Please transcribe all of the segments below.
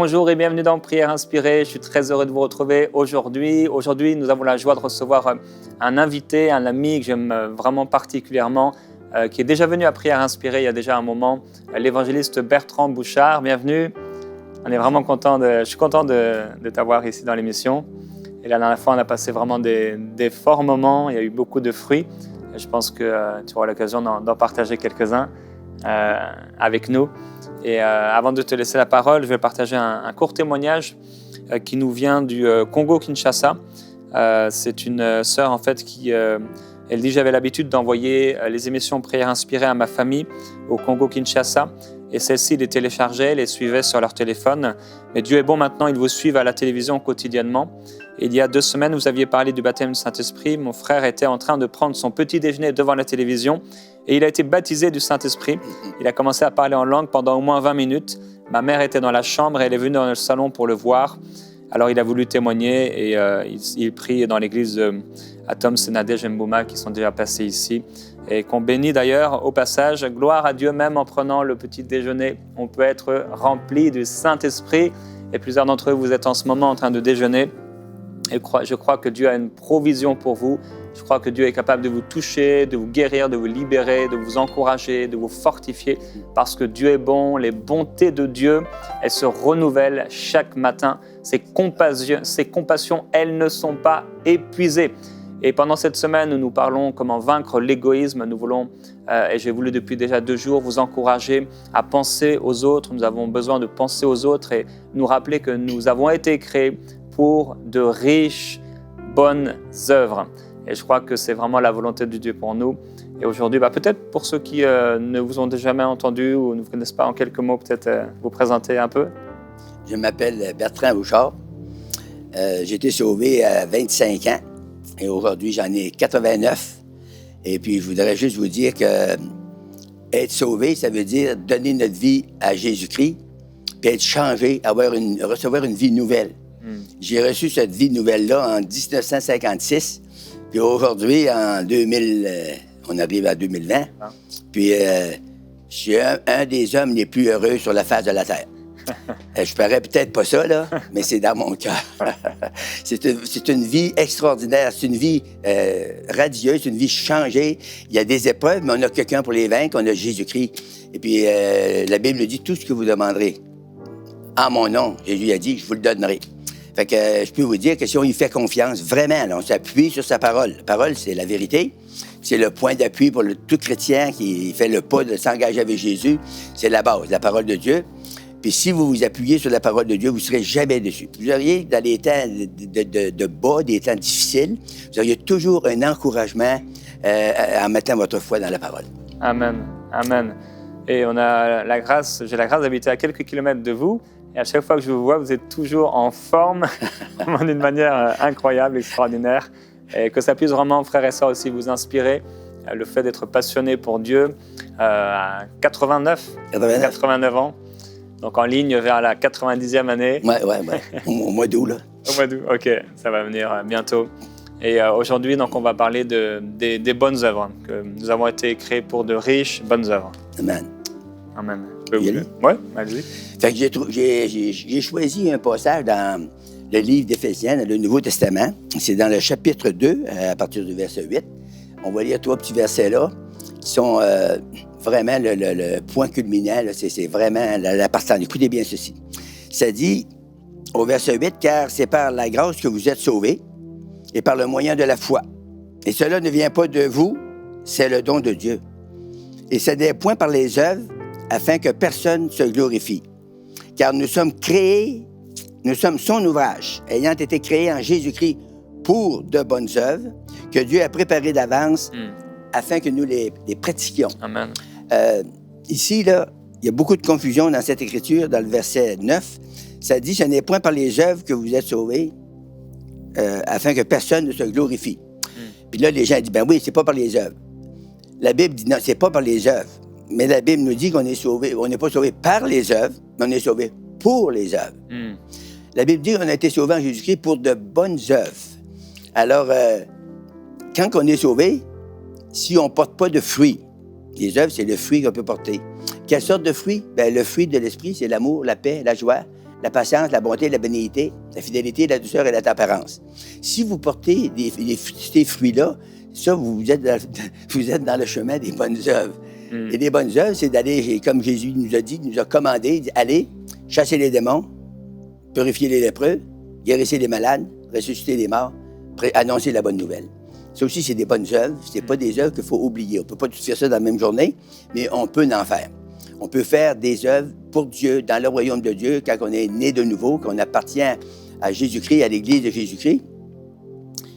Bonjour et bienvenue dans Prière Inspirée. Je suis très heureux de vous retrouver aujourd'hui. Aujourd'hui, nous avons la joie de recevoir un invité, un ami que j'aime vraiment particulièrement, qui est déjà venu à Prière Inspirée il y a déjà un moment, l'évangéliste Bertrand Bouchard. Bienvenue. On est vraiment je suis content de t'avoir ici dans l'émission. Et la dernière fois, on a passé vraiment des forts moments. Il y a eu beaucoup de fruits. Et je pense que tu auras l'occasion d'en partager quelques-uns avec nous. Et avant de te laisser la parole, je vais partager un court témoignage qui nous vient du Congo-Kinshasa. C'est une sœur en fait qui, elle dit, j'avais l'habitude d'envoyer les émissions Prières Inspirées à ma famille au Congo-Kinshasa. Et celles-ci les téléchargeaient, les suivaient sur leur téléphone. Mais Dieu est bon, maintenant, ils vous suivent à la télévision quotidiennement. Et il y a 2 semaines, vous aviez parlé du baptême du Saint-Esprit. Mon frère était en train de prendre son petit déjeuner devant la télévision et il a été baptisé du Saint-Esprit. Il a commencé à parler en langue pendant au moins 20 minutes. Ma mère était dans la chambre et elle est venue dans le salon pour le voir. Alors il a voulu témoigner et il prie dans l'église à Tom Senadej et Mbouma qui sont déjà passés ici et qu'on bénit d'ailleurs au passage. Gloire à Dieu, même en prenant le petit déjeuner, on peut être rempli du Saint-Esprit. Et plusieurs d'entre vous êtes en ce moment en train de déjeuner. Et je crois que Dieu a une provision pour vous. Je crois que Dieu est capable de vous toucher, de vous guérir, de vous libérer, de vous encourager, de vous fortifier. Parce que Dieu est bon, les bontés de Dieu, elles se renouvellent chaque matin. Ses compassions, elles ne sont pas épuisées. Et pendant cette semaine, nous parlons comment vaincre l'égoïsme. Nous voulons, et j'ai voulu depuis déjà 2 jours, vous encourager à penser aux autres. Nous avons besoin de penser aux autres et nous rappeler que nous avons été créés pour de riches, bonnes œuvres. Et je crois que c'est vraiment la volonté de Dieu pour nous. Et aujourd'hui, peut-être pour ceux qui ne vous ont jamais entendu ou ne vous connaissent pas, en quelques mots, peut-être vous présenter un peu. Je m'appelle Bertrand Bouchard. J'ai été sauvé à 25 ans et aujourd'hui, j'en ai 89. Et puis, je voudrais juste vous dire que être sauvé, ça veut dire donner notre vie à Jésus-Christ, puis être changé, recevoir une vie nouvelle. J'ai reçu cette vie nouvelle-là en 1956. Puis aujourd'hui, en 2000, on arrive à 2020. Puis je suis un des hommes les plus heureux sur la face de la Terre. Je parais peut-être pas ça, là, mais c'est dans mon cœur. C'est une vie extraordinaire. C'est une vie radieuse, c'est une vie changée. Il y a des épreuves, mais on a quelqu'un pour les vaincre. On a Jésus-Christ. Et puis la Bible dit, tout ce que vous demanderez en mon nom, Jésus a dit, je vous le donnerai. Fait que je peux vous dire que si on y fait confiance, vraiment, là, on s'appuie sur sa parole. La parole, c'est la vérité. C'est le point d'appui pour tout chrétien qui fait le pas de s'engager avec Jésus. C'est la base, la parole de Dieu. Puis si vous vous appuyez sur la parole de Dieu, vous ne serez jamais déçus. Vous auriez, dans les temps de bas, des temps difficiles, vous auriez toujours un encouragement en mettant votre foi dans la parole. Amen. Amen. Et on a j'ai la grâce d'habiter à quelques kilomètres de vous. Et à chaque fois que je vous vois, vous êtes toujours en forme, d'une manière incroyable, extraordinaire. Et que ça puisse vraiment, frères et sœurs, aussi vous inspirer. Le fait d'être passionné pour Dieu à 89 ans. Donc en ligne vers la 90e année. Ouais. Au mois d'août, là. Au mois d'août, OK. Ça va venir bientôt. Et aujourd'hui, donc, on va parler des bonnes œuvres. Que nous avons été créés pour de riches, bonnes œuvres. Amen. Amen. Oui, allez-y. Fait que j'ai choisi un passage dans le livre d'Éphésiens, le Nouveau Testament. C'est dans le chapitre 2, à partir du verset 8. On va lire 3 petits versets là, qui sont vraiment le point culminant. C'est vraiment la partie. Écoutez bien ceci. Ça dit, au verset 8, « Car c'est par la grâce que vous êtes sauvés, et par le moyen de la foi. Et cela ne vient pas de vous, c'est le don de Dieu. Et ce n'est point par les œuvres, afin que personne se glorifie. Car nous sommes son ouvrage, ayant été créés en Jésus-Christ pour de bonnes œuvres, que Dieu a préparées d'avance, afin que nous les pratiquions. » Amen. Ici, là, il y a beaucoup de confusion dans cette écriture, dans le verset 9. Ça dit, « Ce n'est point par les œuvres que vous êtes sauvés, afin que personne ne se glorifie. » Puis là, les gens disent, « Ben oui, c'est pas par les œuvres. » La Bible dit, « Non, c'est pas par les œuvres. » Mais la Bible nous dit qu'on est sauvé. On n'est pas sauvé par les œuvres, mais on est sauvé pour les œuvres. La Bible dit qu'on a été sauvé en Jésus-Christ pour de bonnes œuvres. Alors, quand on est sauvé, si on ne porte pas de fruits, les œuvres, c'est le fruit qu'on peut porter. Quelle sorte de fruit? Bien, le fruit de l'esprit, c'est l'amour, la paix, la joie, la patience, la bonté, la bénignité, la fidélité, la douceur et la tempérance. Si vous portez ces fruits-là, ça, vous êtes dans le chemin des bonnes œuvres. Et les bonnes œuvres, c'est d'aller, comme Jésus nous a dit, nous a commandé, il dit, allez, chasser les démons, purifier les lépreux, guérissez les malades, ressusciter les morts, annoncer la bonne nouvelle. Ça aussi, c'est des bonnes œuvres. Ce n'est pas des œuvres qu'il faut oublier. On ne peut pas tout faire ça dans la même journée, mais on peut en faire. On peut faire des œuvres pour Dieu, dans le royaume de Dieu, quand on est né de nouveau, qu'on appartient à Jésus-Christ, à l'Église de Jésus-Christ.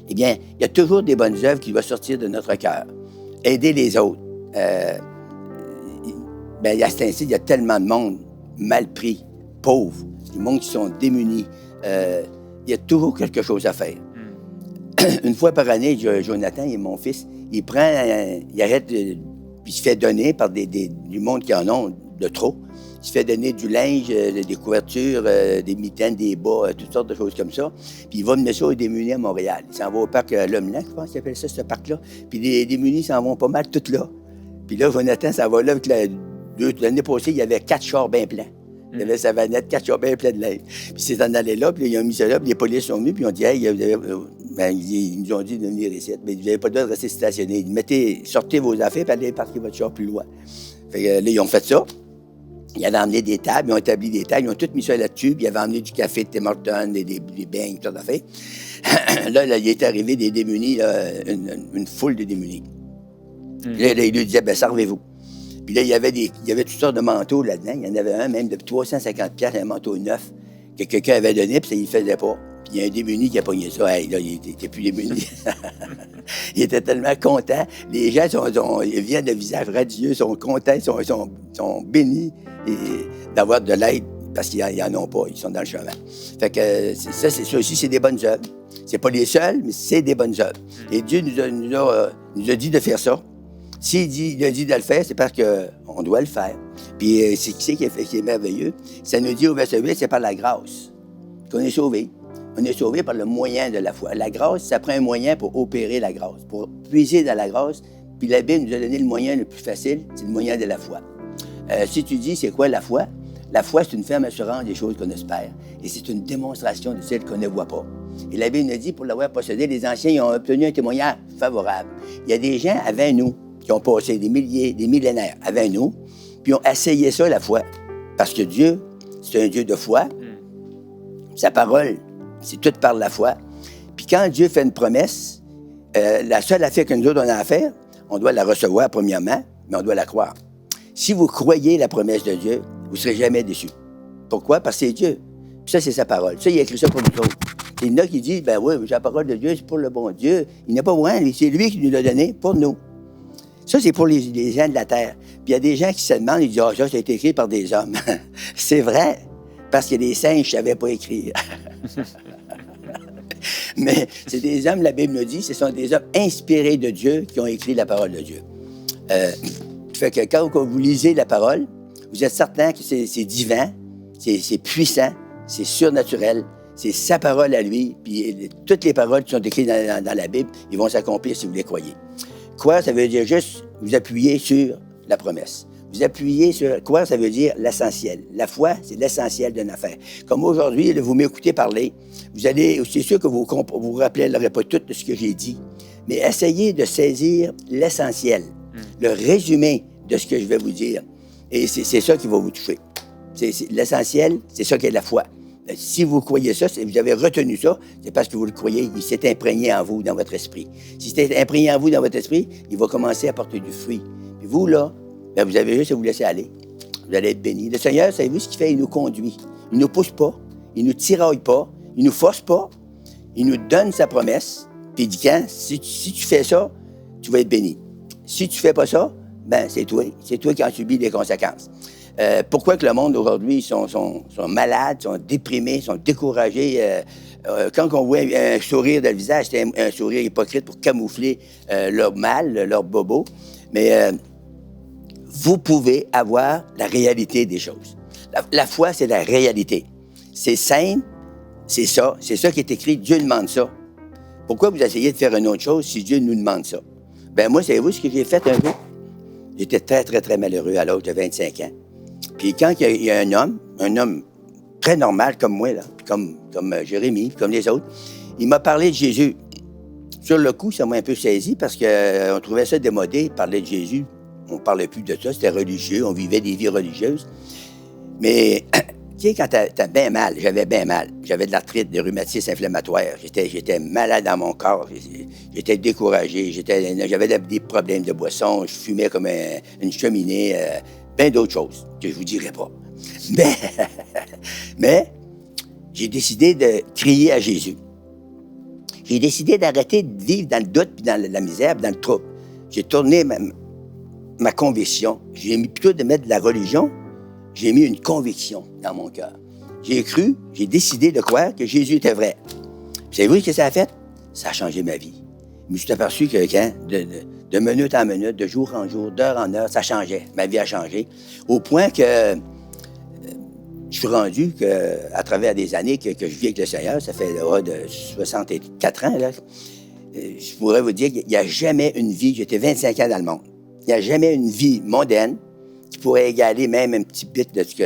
Eh bien, il y a toujours des bonnes œuvres qui doivent sortir de notre cœur. Aider les autres. À cet instant, il y a tellement de monde mal pris, pauvre, du monde qui sont démunis. Il y a toujours quelque chose à faire. Une fois par année, Jonathan, il est mon fils, il arrête, il se fait donner par du monde qui en ont de trop. Il se fait donner du linge, des couvertures, des mitaines, des bas, toutes sortes de choses comme ça. Puis il va mener ça aux démunis à Montréal. Il s'en va au parc L'Homme-Blanc, je pense qu'il appelle ça, ce parc-là. Puis les démunis s'en vont pas mal toutes là. Puis là, Jonathan s'en va là avec l'année passée, il y avait 4 chars bien pleins. Il y avait sa vanette, 4 chars bien pleins de linge. Puis c'est en allé là, puis ils ont mis ça là, puis les policiers sont venus, puis ils ont dit, hey, ils nous ont dit de venir ici, mais vous n'avez pas le droit de rester stationné. Sortez vos affaires, puis allez parquer votre char plus loin. Fait que là, ils ont fait ça. Ils avaient emmené des tables, ils ont établi des tables, ils ont tout mis ça là-dessus, puis ils avaient emmené du café de Tim Hortons, des beignes, tout à fait. Là, il est arrivé des démunis, là, une foule de démunis. Puis là, il lui disait, servez-vous. Puis là, il y avait toutes sortes de manteaux là-dedans. Il y en avait un même de 350$, un manteau neuf, que quelqu'un avait donné, puis ça, il ne faisait pas. Puis il y a un démuni qui a pogné ça. Hey, là, il n'était plus démuni. Il était tellement content. Les gens ils viennent de visage radieux, sont contents, sont bénis d'avoir de l'aide parce qu'ils n'en ont pas. Ils sont dans le chemin. Fait que ça aussi, c'est des bonnes œuvres. C'est pas les seuls, mais c'est des bonnes œuvres. Et Dieu nous a dit de faire ça. S'il a dit de le faire, c'est parce qu'on doit le faire. Puis c'est qui est merveilleux? Ça nous dit au verset 8, c'est par la grâce qu'on est sauvé. On est sauvé par le moyen de la foi. La grâce, ça prend un moyen pour opérer la grâce, pour puiser dans la grâce. Puis la Bible nous a donné le moyen le plus facile, c'est le moyen de la foi. Si tu dis, c'est quoi la foi? La foi, c'est une ferme assurance des choses qu'on espère. Et c'est une démonstration de celles qu'on ne voit pas. Et la Bible nous dit, pour l'avoir possédé, les anciens ils ont obtenu un témoignage favorable. Il y a des gens avant nous qui ont passé des millénaires avant nous, puis ont essayé ça, la foi. Parce que Dieu, c'est un Dieu de foi. Sa parole, c'est tout par la foi. Puis quand Dieu fait une promesse, la seule affaire que nous autres, on a à faire, on doit la recevoir premièrement, mais on doit la croire. Si vous croyez la promesse de Dieu, vous ne serez jamais déçus. Pourquoi? Parce que c'est Dieu. Puis ça, c'est sa parole. Ça, il a écrit ça pour nous autres. Il y en a qui disent, oui, la parole de Dieu, c'est pour le bon Dieu. Il n'est pas loin, c'est lui qui nous l'a donné pour nous. Ça, c'est pour les gens de la terre. Puis il y a des gens qui se demandent, ils disent, ça a été écrit par des hommes. C'est vrai, parce que les singes ne savaient pas écrire. Mais c'est des hommes, la Bible nous dit, ce sont des hommes inspirés de Dieu qui ont écrit la parole de Dieu. Fait que quand vous lisez la parole, vous êtes certain que c'est divin, c'est puissant, c'est surnaturel, c'est sa parole à lui, puis toutes les paroles qui sont écrites dans la Bible, ils vont s'accomplir si vous les croyez. Croire, ça veut dire juste vous appuyer sur la promesse. Vous appuyez sur... Croire, ça veut dire l'essentiel. La foi, c'est l'essentiel d'une affaire. Comme aujourd'hui, vous m'écoutez parler, vous allez... C'est sûr que vous vous rappellerez pas tout de ce que j'ai dit, mais essayez de saisir l'essentiel, le résumé de ce que je vais vous dire. Et c'est ça qui va vous toucher. L'essentiel, c'est ça qu'est la foi. Si vous croyez ça, si vous avez retenu ça, c'est parce que vous le croyez, il s'est imprégné en vous, dans votre esprit. Si c'est imprégné en vous, dans votre esprit, il va commencer à porter du fruit. Puis vous, là, vous avez juste à vous laisser aller. Vous allez être bénis. Le Seigneur, savez-vous ce qu'il fait? Il nous conduit. Il ne nous pousse pas. Il ne nous tiraille pas. Il ne nous force pas. Il nous donne sa promesse. Puis il dit, si tu fais ça, tu vas être béni. Si tu ne fais pas ça, c'est toi. C'est toi qui en subis les conséquences. Pourquoi que le monde aujourd'hui sont malades, sont déprimés, sont découragés? Quand on voit un sourire dans le visage, c'est un sourire hypocrite pour camoufler leur mal, leur bobo. Mais vous pouvez avoir la réalité des choses. La foi, c'est la réalité. C'est simple, c'est ça qui est écrit, Dieu demande ça. Pourquoi vous essayez de faire une autre chose si Dieu nous demande ça? Moi, savez-vous ce que j'ai fait un jour? J'étais très, très, très malheureux à l'âge de 25 ans. Puis quand il y a un homme très normal comme moi, là, comme Jérémie, comme les autres. Il m'a parlé de Jésus. Sur le coup, ça m'a un peu saisi parce qu'on trouvait ça démodé, parler de Jésus. On ne parlait plus de ça, c'était religieux, on vivait des vies religieuses. Mais, tu sais, quand t'as bien mal, j'avais bien mal. J'avais de l'arthrite, des rhumatismes inflammatoires. J'étais malade dans mon corps. J'étais découragé. J'avais des problèmes de boisson. Je fumais comme une cheminée. Bien d'autres choses que je vous dirai pas. Mais j'ai décidé de crier à Jésus. J'ai décidé d'arrêter de vivre dans le doute, puis dans la misère, puis dans le trouble. J'ai tourné ma conviction. J'ai mis plutôt de mettre de la religion, j'ai mis une conviction dans mon cœur. J'ai cru, j'ai décidé de croire que Jésus était vrai. Puis savez-vous ce que ça a fait? Ça a changé ma vie. Je me suis aperçu que de minute en minute, de jour en jour, d'heure en heure, ça changeait. Ma vie a changé. Au point que je suis rendu à travers des années que je vis avec le Seigneur, ça fait de 64 ans, là, je pourrais vous dire qu'il n'y a jamais une vie, j'étais 25 ans dans le monde, il n'y a jamais une vie mondaine qui pourrait égaler même un petit bit de ce que...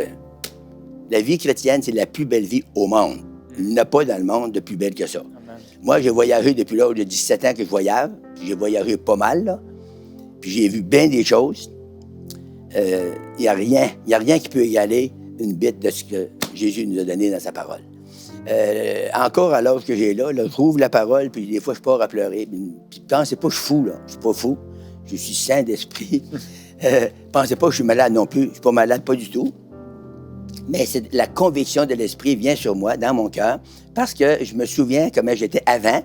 La vie chrétienne, c'est la plus belle vie au monde. Il n'y en a pas dans le monde de plus belle que ça. Amen. Moi, j'ai voyagé depuis l'âge de 17 ans que je voyage, puis j'ai voyagé pas mal, là, puis j'ai vu bien des choses. Il n'y a rien qui peut égaler une bite de ce que Jésus nous a donné dans sa parole. Encore à l'âge que j'ai là, je trouve la parole, puis des fois, je pars à pleurer. Puis pensez pas que je suis fou, là. Je suis pas fou. Je suis sain d'esprit. Pensez pas que je suis malade non plus. Je suis pas malade, pas du tout. Mais la conviction de l'esprit vient sur moi, dans mon cœur, parce que je me souviens comment j'étais avant.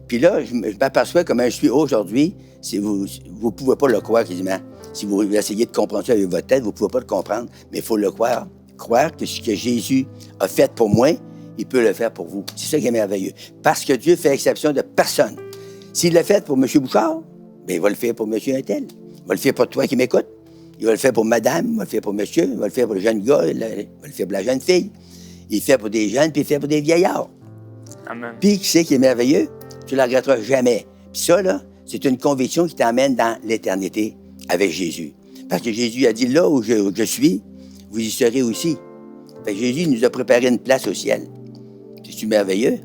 Puis là, je m'aperçois comment je suis aujourd'hui. Si vous ne pouvez pas le croire quasiment. Si vous essayez de comprendre ça avec votre tête, vous ne pouvez pas le comprendre, mais il faut le croire. Croire que ce que Jésus a fait pour moi, il peut le faire pour vous. C'est ça qui est merveilleux. Parce que Dieu fait exception de personne. S'il l'a fait pour M. Bouchard, bien, il va le faire pour M. Untel. Il va le faire pour toi qui m'écoutes. Il va le faire pour madame, il va le faire pour monsieur, il va le faire pour le jeune gars, il va le faire pour la jeune fille. Il le fait pour des jeunes, puis il le fait pour des vieillards. Amen. Puis, qui c'est qui est merveilleux? Tu ne le regretteras jamais. Puis ça, là, c'est une conviction qui t'emmène dans l'éternité avec Jésus. Parce que Jésus a dit, là où je suis, vous y serez aussi. Fait que Jésus nous a préparé une place au ciel. C'est-tu merveilleux?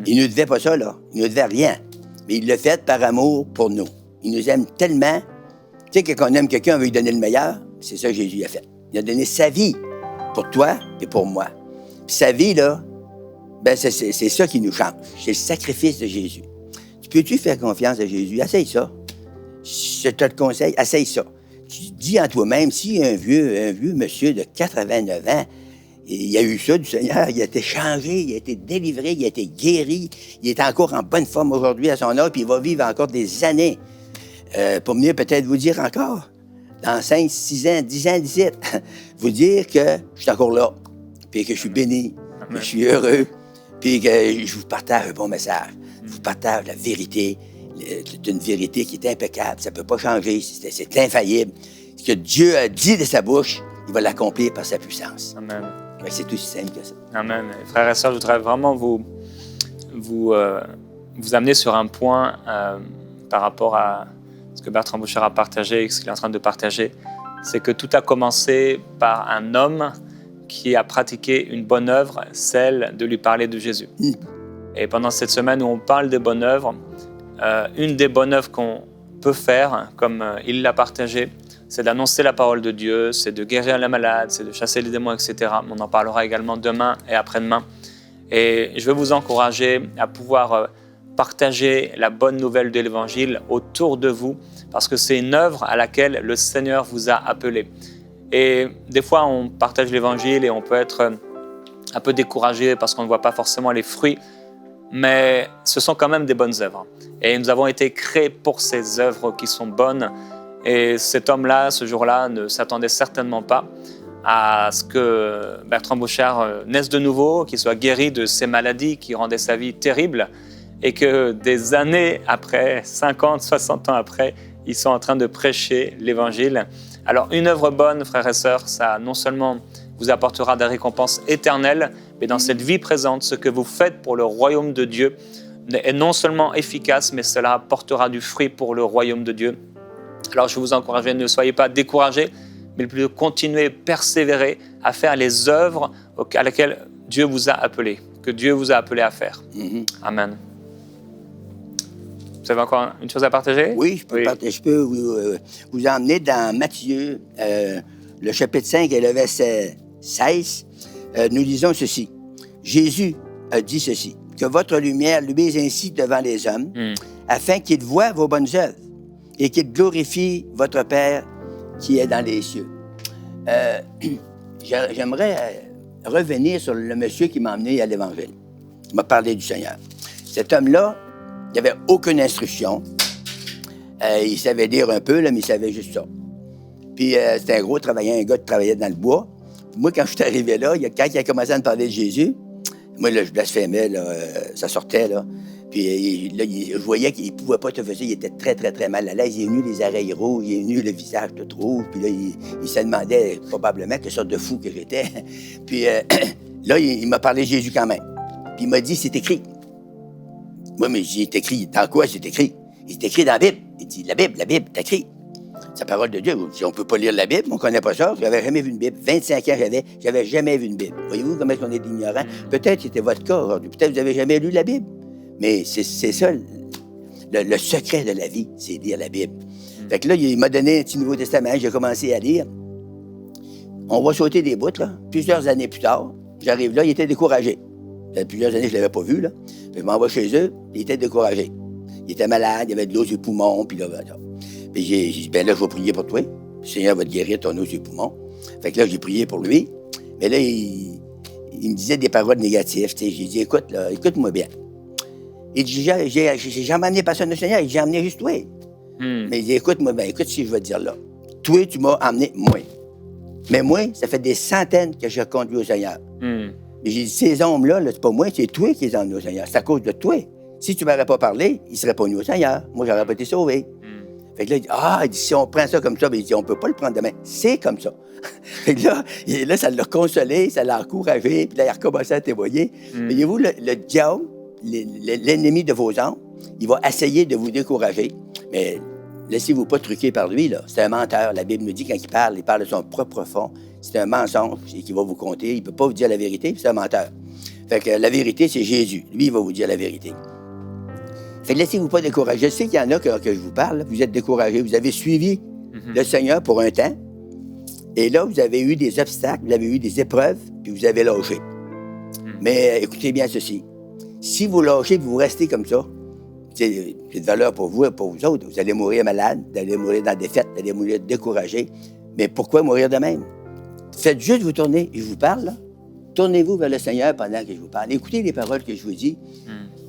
Il ne nous devait pas ça, là. Il ne nous devait rien. Mais il l'a fait par amour pour nous. Il nous aime tellement. Tu sais, quand on aime quelqu'un, on veut lui donner le meilleur. C'est ça que Jésus a fait. Il a donné sa vie pour toi et pour moi. Puis sa vie, là, ben c'est ça qui nous change. C'est le sacrifice de Jésus. Peux-tu faire confiance à Jésus? Essaye ça. Je te le conseille, essaye ça. Tu dis en toi-même, si un vieux monsieur de 89 ans, il a eu ça du Seigneur, il a été changé, il a été délivré, il a été guéri, il est encore en bonne forme aujourd'hui à son âge, puis il va vivre encore des années. Pour mieux peut-être vous dire encore, dans 5, 6 ans, 10 ans, 17, vous dire que je suis encore là, puis que je suis béni, que je suis heureux, puis que je vous partage un bon message. Je vous partage la vérité. C'est une vérité qui est impeccable. Ça ne peut pas changer. C'est infaillible. Ce que Dieu a dit de sa bouche, il va l'accomplir par sa puissance. Amen. C'est aussi simple que ça. Amen. Frères et sœurs, je voudrais vraiment vous amener sur un point par rapport à ce que Bertrand Bouchard a partagé et ce qu'il est en train de partager. C'est que tout a commencé par un homme qui a pratiqué une bonne œuvre, celle de lui parler de Jésus. Et pendant cette semaine où on parle des bonnes œuvres, une des bonnes œuvres qu'on peut faire, comme il l'a partagé, c'est d'annoncer la parole de Dieu, c'est de guérir les malades, c'est de chasser les démons, etc. On en parlera également demain et après-demain. Et je veux vous encourager à pouvoir partager la bonne nouvelle de l'Évangile autour de vous, parce que c'est une œuvre à laquelle le Seigneur vous a appelé. Et des fois, on partage l'Évangile et on peut être un peu découragé parce qu'on ne voit pas forcément les fruits, mais ce sont quand même des bonnes œuvres. Et nous avons été créés pour ces œuvres qui sont bonnes. Et cet homme-là, ce jour-là, ne s'attendait certainement pas à ce que Bertrand Bouchard naisse de nouveau, qu'il soit guéri de ses maladies qui rendaient sa vie terrible, et que des années après, 50, 60 ans après, ils sont en train de prêcher l'Évangile. Alors, une œuvre bonne, frères et sœurs, ça non seulement vous apportera des récompenses éternelles, mais dans cette vie présente, ce que vous faites pour le royaume de Dieu est non seulement efficace, mais cela apportera du fruit pour le royaume de Dieu. Alors je vous encourage, ne soyez pas découragés, mais plutôt continuez, persévérez, à faire les œuvres à laquelle Dieu vous a appelé, que Dieu vous a appelé à faire. Amen. Vous avez encore une chose à partager? Oui, je peux vous emmener dans Matthieu, le chapitre 5 et le verset 16. Nous lisons ceci. Jésus a dit ceci, que votre lumière luise ainsi devant les hommes, afin qu'ils voient vos bonnes œuvres et qu'ils glorifient votre Père qui est dans les cieux. J'aimerais revenir sur le monsieur qui m'a emmené à l'Évangile. Il m'a parlé du Seigneur. Cet homme-là, il n'avait aucune instruction. Il savait lire un peu, là, mais il savait juste ça. Puis c'était un gros travaillant, un gars qui travaillait dans le bois. Moi, quand je suis arrivé là, quand il a commencé à me parler de Jésus, moi, là, je blasphémais, là, ça sortait, là. Puis là, je voyais qu'il ne pouvait pas te faire ça. Il était très, très, très mal à l'aise. Il est venu les oreilles rouges, il est venu le visage tout rouge. Puis là, il se demandait probablement quelle sorte de fou que j'étais. Puis là, il m'a parlé de Jésus quand même. Puis il m'a dit, c'est écrit. Moi, mais j'ai écrit. Dans quoi c'est écrit? C'est écrit dans la Bible. Il dit, la Bible, c'est écrit. C'est la parole de Dieu. Si on ne peut pas lire la Bible, on ne connaît pas ça. Je n'avais jamais vu une Bible. 25 ans, j'avais jamais vu une Bible. Voyez-vous comment est-ce qu'on est ignorant? Peut-être que c'était votre cas aujourd'hui. Peut-être que vous n'avez jamais lu la Bible. Mais c'est ça, le secret de la vie, c'est lire la Bible. Fait que là, il m'a donné un petit Nouveau Testament, j'ai commencé à lire. On va sauter des bouts, là. Plusieurs années plus tard, j'arrive là, il était découragé. Ça fait plusieurs années que je ne l'avais pas vu, là. Je m'en vais chez eux, il était découragé. Il était malade, il avait de l'eau sur les poumons, puis là, Puis j'ai dit, ben là, je vais prier pour toi. Le Seigneur va te guérir ton eau sur les poumons. Fait que là, j'ai prié pour lui. Mais là, il me disait des paroles négatives. J'ai dit, écoute, là, écoute-moi bien. Il dit, j'ai jamais amené personne au Seigneur, j'ai amené juste toi. Mais il dit, écoute-moi bien, écoute ce que je vais te dire là. Toi, tu m'as amené moi. Mais moi, ça fait des centaines que je conduis au Seigneur. Mais j'ai dit, ces hommes-là, c'est pas moi, c'est toi qui les as amenés au Seigneur. C'est à cause de toi. Si tu ne m'aurais pas parlé, ils ne seraient pas venus au Seigneur. Moi, j'aurais pas été sauvé. Fait que là, il dit, si on prend ça comme ça, il dit, on ne peut pas le prendre demain. C'est comme ça. Fait que là, ça l'a consolé, ça l'a encouragé, puis là, il a recommencé à témoigner. Voyez-vous, le diable, l'ennemi de vos âmes, il va essayer de vous décourager, mais laissez-vous pas truquer par lui, là. C'est un menteur. La Bible nous dit, quand il parle de son propre fond. C'est un mensonge qu'il va vous conter. Il ne peut pas vous dire la vérité, puis c'est un menteur. Fait que la vérité, c'est Jésus. Lui, il va vous dire la vérité. Fait que laissez-vous pas décourager. Je sais qu'il y en a que je vous parle, vous êtes découragés. Vous avez suivi le Seigneur pour un temps, et là, vous avez eu des obstacles, vous avez eu des épreuves, puis vous avez lâché. Mais écoutez bien ceci. Si vous lâchez, vous restez comme ça, c'est de valeur pour vous et pour vous autres. Vous allez mourir malade, vous allez mourir dans la défaite, vous allez mourir découragé. Mais pourquoi mourir de même? Faites juste vous tourner, je vous parle, là. Tournez-vous vers le Seigneur pendant que je vous parle. Écoutez les paroles que je vous dis.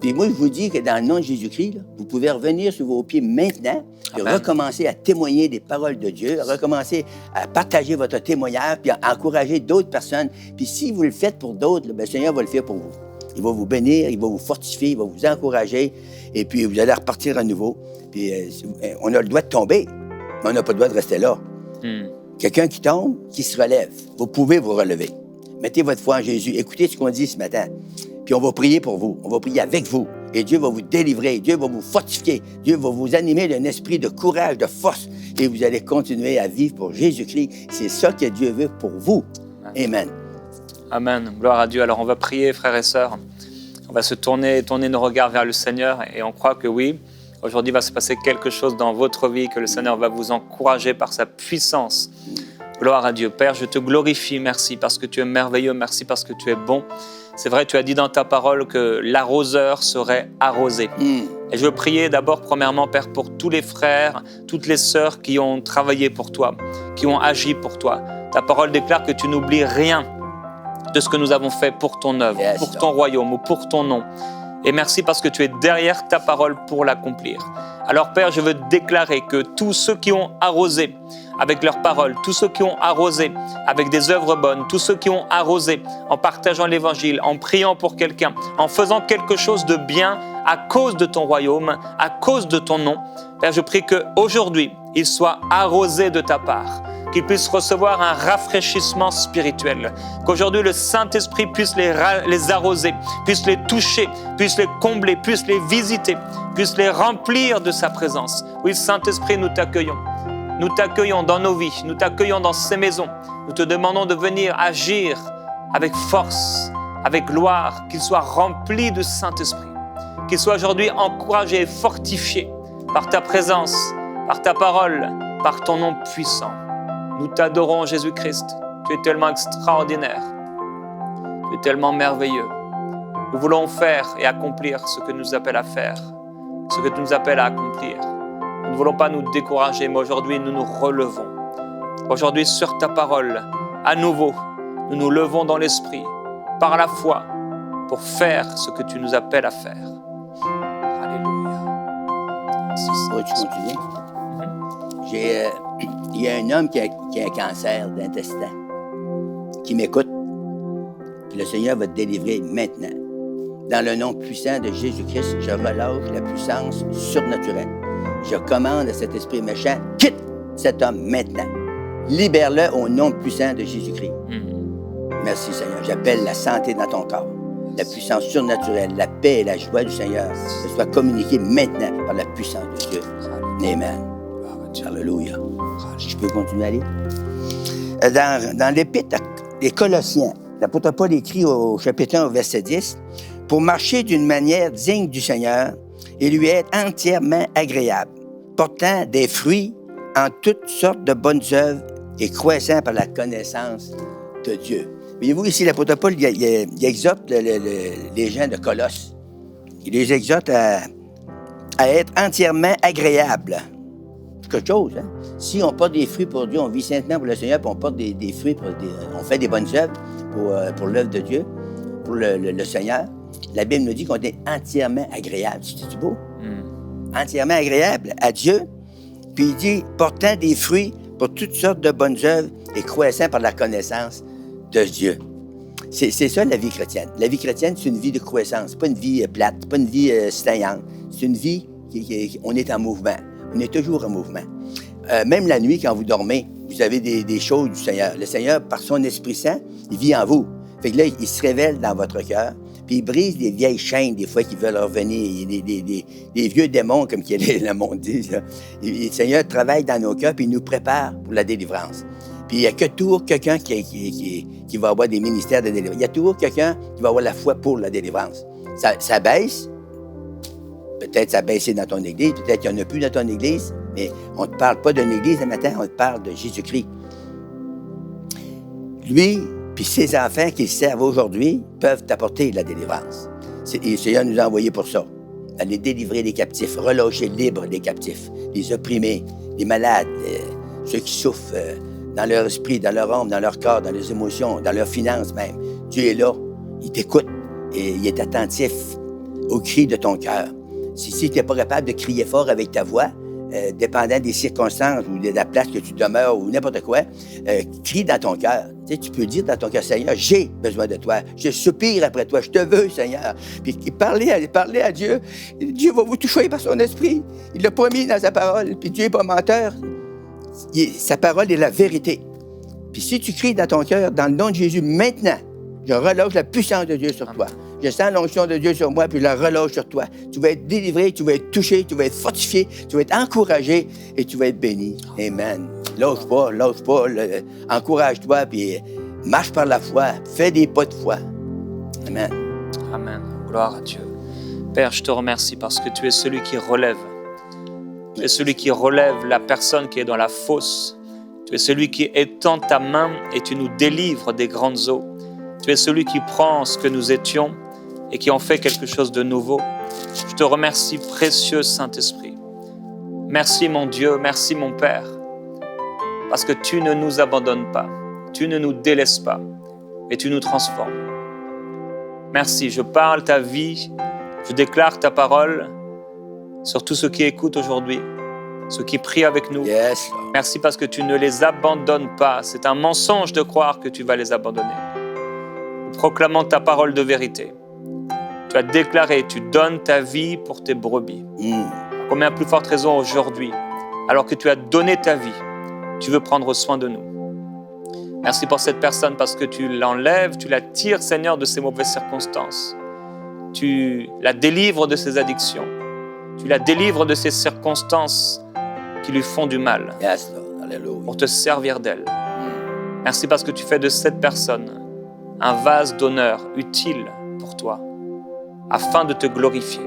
Puis moi, je vous dis que dans le nom de Jésus-Christ, là, vous pouvez revenir sur vos pieds maintenant et recommencer à témoigner des paroles de Dieu, recommencer à partager votre témoignage, puis à encourager d'autres personnes. Puis si vous le faites pour d'autres, le Seigneur va le faire pour vous. Il va vous bénir, il va vous fortifier, il va vous encourager, et puis vous allez repartir à nouveau. Puis on a le droit de tomber, mais on n'a pas le droit de rester là. Quelqu'un qui tombe, qui se relève. Vous pouvez vous relever. Mettez votre foi en Jésus. Écoutez ce qu'on dit ce matin. Puis on va prier pour vous. On va prier avec vous. Et Dieu va vous délivrer. Dieu va vous fortifier. Dieu va vous animer d'un esprit de courage, de force. Et vous allez continuer à vivre pour Jésus-Christ. C'est ça que Dieu veut pour vous. Amen. Amen. Gloire à Dieu. Alors on va prier, frères et sœurs. On va se tourner nos regards vers le Seigneur. Et on croit que oui, aujourd'hui va se passer quelque chose dans votre vie, que le Seigneur va vous encourager par sa puissance. Gloire à Dieu. Père, je te glorifie. Merci parce que tu es merveilleux. Merci parce que tu es bon. C'est vrai, tu as dit dans ta parole que l'arroseur serait arrosé. Et je veux prier d'abord, premièrement, Père, pour tous les frères, toutes les sœurs qui ont travaillé pour toi, qui ont agi pour toi. Ta parole déclare que tu n'oublies rien de ce que nous avons fait pour ton œuvre, pour ton royaume ou pour ton nom. Et merci parce que tu es derrière ta parole pour l'accomplir. Alors Père, je veux déclarer que tous ceux qui ont arrosé avec leurs paroles, tous ceux qui ont arrosé avec des œuvres bonnes, tous ceux qui ont arrosé en partageant l'évangile, en priant pour quelqu'un, en faisant quelque chose de bien à cause de ton royaume, à cause de ton nom, Père, je prie qu'aujourd'hui, ils soient arrosés de ta part, qu'ils puissent recevoir un rafraîchissement spirituel, qu'aujourd'hui le Saint-Esprit puisse les arroser, puisse les toucher, puisse les combler, puisse les visiter, puisse les remplir de sa présence. Oui, Saint-Esprit, nous t'accueillons. Nous t'accueillons dans nos vies, nous t'accueillons dans ces maisons. Nous te demandons de venir agir avec force, avec gloire, qu'il soit rempli du Saint-Esprit, qu'il soit aujourd'hui encouragé et fortifié par ta présence, par ta parole, par ton nom puissant. Nous t'adorons, Jésus-Christ. Tu es tellement extraordinaire. Tu es tellement merveilleux. Nous voulons faire et accomplir ce que tu nous appelles à faire, ce que tu nous appelles à accomplir. Nous ne voulons pas nous décourager, mais aujourd'hui, nous nous relevons. Aujourd'hui, sur ta parole, à nouveau, nous nous levons dans l'esprit, par la foi, pour faire ce que tu nous appelles à faire. Alléluia. Tu continues? Il y a un homme qui a un cancer d'intestin qui m'écoute. Le Seigneur va te délivrer maintenant. Dans le nom puissant de Jésus-Christ, je relâche la puissance surnaturelle. Je commande à cet esprit méchant, quitte cet homme maintenant. Libère-le au nom puissant de Jésus-Christ. Merci Seigneur. J'appelle la santé dans ton corps, la puissance surnaturelle, la paix et la joie du Seigneur se soient communiquées maintenant par la puissance de Dieu. Amen. Alléluia. Je peux continuer à lire? Dans l'Épître des Colossiens, l'apôtre Paul écrit au chapitre 1, au verset 10, « Pour marcher d'une manière digne du Seigneur et lui être entièrement agréable, portant des fruits en toutes sortes de bonnes œuvres et croissant par la connaissance de Dieu. » Voyez-vous, ici, l'apôtre Paul, il exhorte les gens de Colosse. Il les exhorte à être entièrement agréables. C'est quelque chose, hein? Si on porte des fruits pour Dieu, on vit saintement pour le Seigneur, puis on porte des fruits, on fait des bonnes œuvres pour l'œuvre de Dieu, pour le Seigneur, la Bible nous dit qu'on est entièrement agréable. C'est beau? Entièrement agréable à Dieu. Puis il dit, portant des fruits pour toutes sortes de bonnes œuvres et croissant par la connaissance de Dieu. C'est ça la vie chrétienne. La vie chrétienne, c'est une vie de croissance, pas une vie plate, pas une vie stagnante. C'est une vie on est en mouvement. On est toujours en mouvement. Même la nuit, quand vous dormez, vous avez des choses du Seigneur. Le Seigneur, par son Esprit Saint, il vit en vous. Fait que là, il se révèle dans votre cœur, puis il brise des vieilles chaînes, des fois, qui veulent revenir, des vieux démons, comme le monde dit. Là. Le Seigneur travaille dans nos cœurs, puis il nous prépare pour la délivrance. Puis il y a que toujours quelqu'un qui va avoir des ministères de délivrance. Il y a toujours quelqu'un qui va avoir la foi pour la délivrance. Ça baisse. Peut-être ça a baissé dans ton église, peut-être qu'il n'y en a plus dans ton église, mais on ne te parle pas d'une église ce matin, on te parle de Jésus-Christ. Lui, puis ses enfants qui le servent aujourd'hui, peuvent t'apporter la délivrance. Et le Seigneur nous a envoyés pour ça. Aller délivrer les captifs, relâcher libres les captifs, les opprimés, les malades, ceux qui souffrent dans leur esprit, dans leur âme, dans leur corps, dans leurs émotions, dans leurs finances même. Dieu est là, il t'écoute et il est attentif au cri de ton cœur. Si tu n'es pas capable de crier fort avec ta voix, dépendant des circonstances ou de la place que tu demeures ou n'importe quoi, crie dans ton cœur. Tu sais, tu peux dire dans ton cœur, Seigneur, j'ai besoin de toi. Je soupire après toi. Je te veux, Seigneur. Puis parlez à Dieu. Dieu va vous toucher par son esprit. Il l'a promis dans sa parole. Puis Dieu n'est pas menteur. Sa parole est la vérité. Puis si tu cries dans ton cœur, dans le nom de Jésus, maintenant, je relâche la puissance de Dieu sur toi. Je sens l'onction de Dieu sur moi, puis je la relâche sur toi. Tu vas être délivré, tu vas être touché, tu vas être fortifié, tu vas être encouragé et tu vas être béni. Amen. Lâche pas. Encourage-toi, puis marche par la foi. Fais des pas de foi. Amen. Amen. Gloire à Dieu. Père, je te remercie parce que tu es celui qui relève. Tu es celui qui relève la personne qui est dans la fosse. Tu es celui qui étend ta main et tu nous délivres des grandes eaux. Tu es celui qui prend ce que nous étions et qui en fait quelque chose de nouveau. Je te remercie, précieux Saint-Esprit. Merci mon Dieu, merci mon Père, parce que tu ne nous abandonnes pas, tu ne nous délaisses pas, et tu nous transformes. Merci, je parle ta vie, je déclare ta parole sur tous ceux qui écoutent aujourd'hui, ceux qui prient avec nous. Yes. Merci parce que tu ne les abandonnes pas. C'est un mensonge de croire que tu vas les abandonner. Nous proclamons ta parole de vérité. Tu as déclaré, tu donnes ta vie pour tes brebis. À combien plus forte raison aujourd'hui, alors que tu as donné ta vie, tu veux prendre soin de nous. Merci pour cette personne parce que tu l'enlèves, tu la tires, Seigneur, de ces mauvaises circonstances. Tu la délivres de ses addictions. Tu la délivres de ces circonstances qui lui font du mal. Yes, Alléluia. pour te servir d'elle. Merci parce que tu fais de cette personne un vase d'honneur utile pour toi, afin de te glorifier.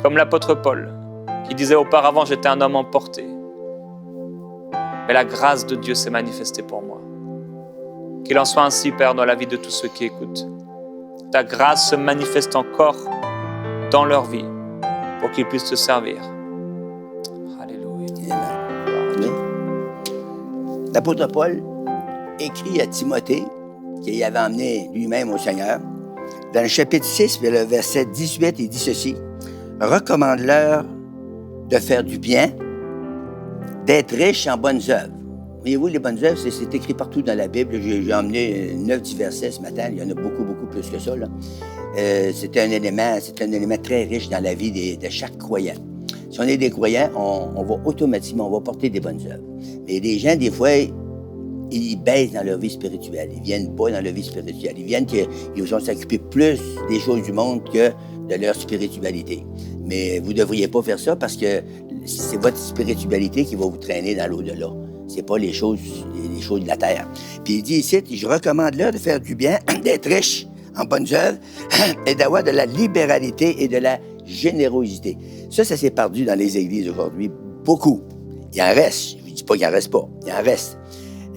Comme l'apôtre Paul, qui disait auparavant, j'étais un homme emporté. Mais la grâce de Dieu s'est manifestée pour moi. Qu'il en soit ainsi, Père, dans la vie de tous ceux qui écoutent. Ta grâce se manifeste encore dans leur vie pour qu'ils puissent te servir. Alléluia. Amen. L'apôtre Paul écrit à Timothée, qu'il avait emmené lui-même au Seigneur, dans le chapitre 6, le verset 18, il dit ceci: « Recommande-leur de faire du bien, d'être riche en bonnes œuvres. » Voyez-vous, les bonnes œuvres, c'est écrit partout dans la Bible. J'ai emmené 9 versets ce matin. Il y en a beaucoup, beaucoup plus que ça, là. C'est un élément très riche dans la vie de chaque croyant. Si on est des croyants, on va automatiquement, on va porter des bonnes œuvres. Mais les gens, des fois, ils baissent dans leur vie spirituelle. Ils viennent pas dans leur vie spirituelle. Ils viennent qu'ils vont s'occuper plus des choses du monde que de leur spiritualité. Mais vous ne devriez pas faire ça parce que c'est votre spiritualité qui va vous traîner dans l'au-delà. C'est pas les choses de la terre. Puis il dit ici, je recommande leur de faire du bien, d'être riche en bonnes œuvres et d'avoir de la libéralité et de la générosité. Ça s'est perdu dans les églises aujourd'hui. Beaucoup. Il en reste. Je ne dis pas qu'il en reste pas. Il en reste.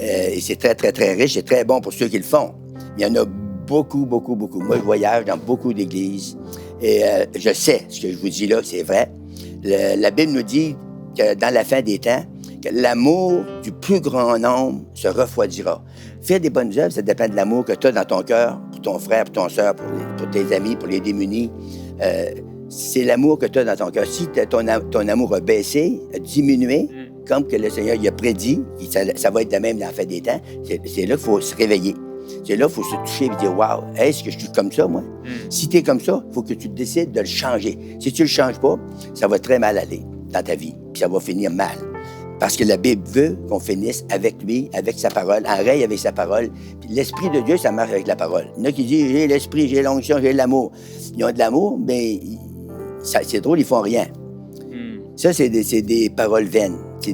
Et c'est très, très, très riche. C'est très bon pour ceux qui le font. Mais il y en a beaucoup, beaucoup, beaucoup. Moi, je voyage dans beaucoup d'églises. Et je sais ce que je vous dis là, c'est vrai. La Bible nous dit que dans la fin des temps, que l'amour du plus grand nombre se refroidira. Faire des bonnes œuvres, ça dépend de l'amour que tu as dans ton cœur, pour ton frère, pour ton soeur, pour tes amis, pour les démunis. C'est l'amour que tu as dans ton cœur. Si ton amour a baissé, a diminué, comme que le Seigneur il a prédit, ça va être de même dans la fin des temps, c'est là qu'il faut se réveiller. C'est là qu'il faut se toucher et dire « Wow, est-ce que je suis comme ça, moi? » Si tu es comme ça, il faut que tu décides de le changer. Si tu ne le changes pas, ça va très mal aller dans ta vie, puis ça va finir mal. Parce que la Bible veut qu'on finisse avec lui, avec sa parole, en règle avec sa parole. Puis l'Esprit de Dieu, ça marche avec la parole. Il y en a qui disent « J'ai l'Esprit, j'ai l'onction, j'ai l'amour. » Ils ont de l'amour, mais c'est drôle, ils font rien. Ça, c'est des paroles vaines. C'est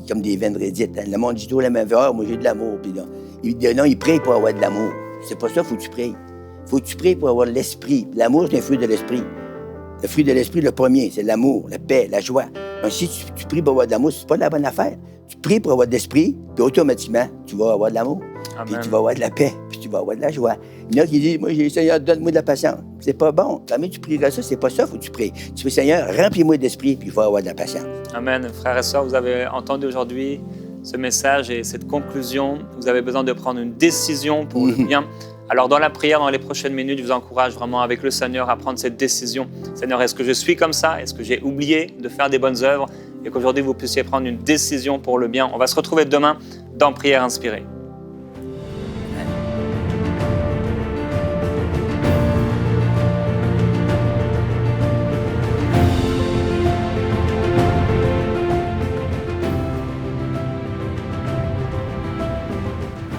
comme des veines redites. Hein. Le monde dit tout la même fois, moi j'ai de l'amour. Puis non, il prie pour avoir de l'amour. C'est pas ça, il faut que tu pries. Il faut que tu pries pour avoir de l'esprit. L'amour, c'est un fruit de l'esprit. Le fruit de l'esprit, le premier, c'est l'amour, la paix, la joie. Donc, si tu pries pour avoir de l'amour, c'est pas de la bonne affaire. Tu pries pour avoir de l'esprit, puis automatiquement, tu vas avoir de l'amour. Puis tu vas avoir de la paix, puis tu vas avoir de la joie. Il y en a qui disent, moi, Seigneur, donne-moi de la patience. C'est pas bon. Jamais tu prieras ça, c'est pas ça, il faut que tu pries. Tu dis, Seigneur, remplis-moi d'esprit, puis il faut avoir de la patience. Amen. Frères et sœurs, vous avez entendu aujourd'hui ce message et cette conclusion. Vous avez besoin de prendre une décision pour le bien. Alors, dans la prière, dans les prochaines minutes, je vous encourage vraiment avec le Seigneur à prendre cette décision. Seigneur, est-ce que je suis comme ça? Est-ce que j'ai oublié de faire des bonnes œuvres? Et qu'aujourd'hui, vous puissiez prendre une décision pour le bien. On va se retrouver demain dans Prière Inspirée.